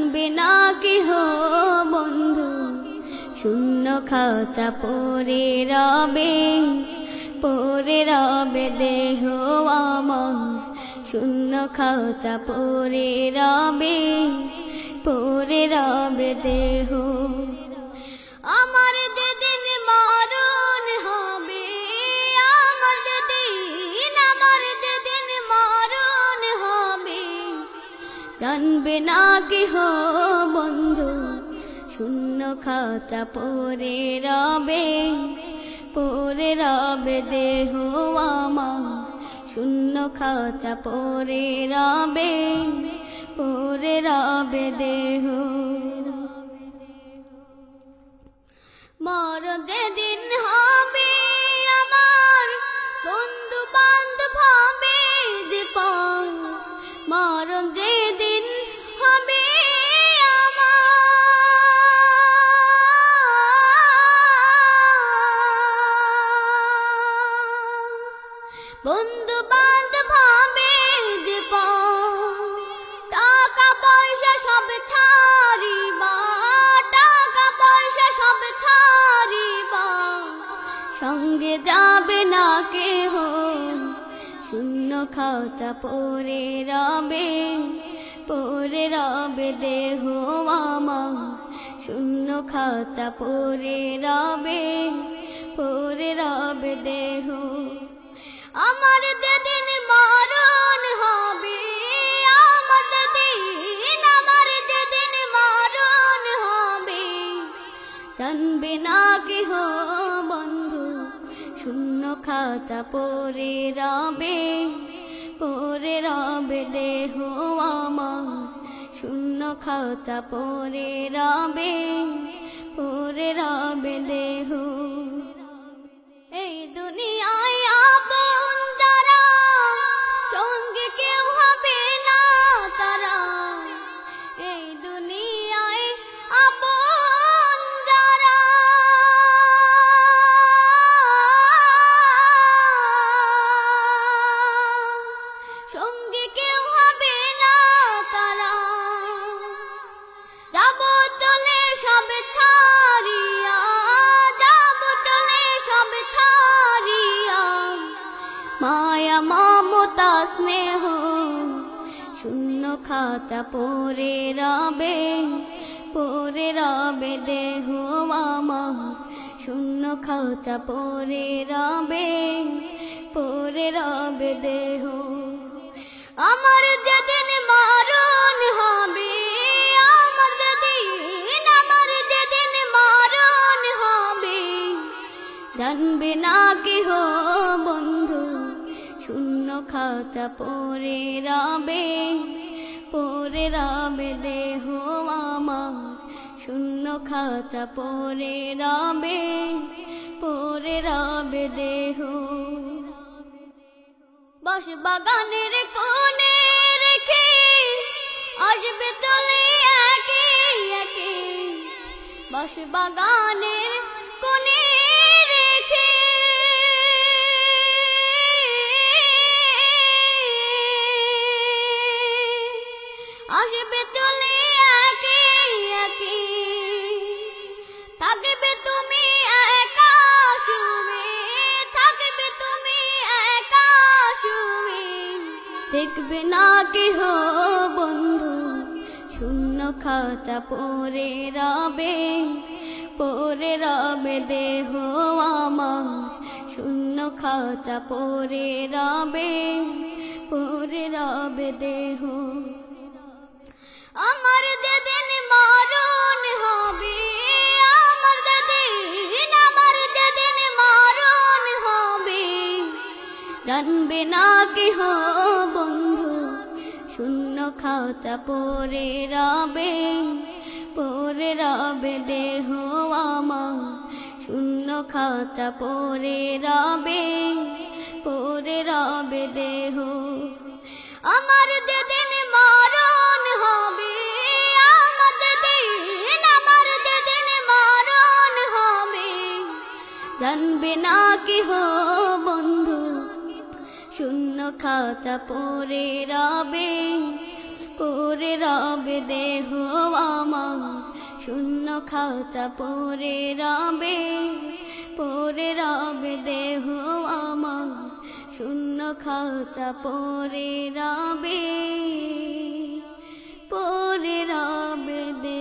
জানবে না কেহ বন্ধু শূন্য খাতা পড়ে রবে দেহ আমার শূন্য খাতা পড়ে রবে দেহ আমার যেদিন মরণ হবে আমার যেদিন মরণ হবে জানবে না কেহ বন্ধু শূন্য খাতা পড়ে রবে দেহ আমার শূন্য খাতা পড়ে রবে দেহ মরণ যেদিন হবে আমার বন্ধু বান্ধব হবে যে পার মরণ যেদিন হবে বন্ধু বান্ধব হবে যে টাকা পয়সা সব ছাড়িবা সঙ্গে যাবে না কেহ শূন্য খাতা পড়ে রবে দেহ আমার শূন্য খাতা পড়ে রবে দেহ আমার যেদিন মরণ হবে আমার যেদিন মরণ হবে জানবে না কেহ বন্ধু শূন্য খাতা পড়ে রবে দেহ আমার শূন্য খাতা পড়ে রবে দেহ এই দুনিয়ায় আপন যারা সঙ্গে কেউ হবে না তারা এই দুনিয়ায় আপন যারা সঙ্গে কেউ হবে না তারা যাব চলে সব ছাড়িয়া মায়া মমতা স্নেহ শূন্য খাতা পড়ে রবে দেহ আমার শূন্য খাতা পড়ে রবে দেহ আমার যেদিন মরণ হবে আমার যেদিন মরণ হবে জানবে না কেহ বন্ধু শূন্য খাতা পড়ে রবে দেহ আমার শূন্য খাতা পড়ে রবে দেহ বাঁশ বাগানের কোণে রেখে আসবে চলে একে একে বাঁশ বাগানের কোণে রেখে আসবে চলে একে একে থাকবে তুমি একা শুয়ে দেখবে না কেহ বন্ধু শূন্য খাতা পড়ে রবে দেহ আমার শূন্য খাতা পড়ে রবে দেহ আমার যেদিন মরণ হবে আমার যেদিন মরণ হবে জানবে না কেহ বন্ধু শূন্য খাতা পড়ে রবে দেহ আমার শূন্য খাতা পড়ে রবে দেহ আমার যেদিন মরণ হবে আমার যেদিন মরণ হবে জানবে না কেহ বন্ধু শূন্য খাতা পড়ে পরে রবে দেহ আমার, শূন্য খাঁচা পরে রবে দেহ আমার, শূন্য খাঁচা পরে রবে দেহ।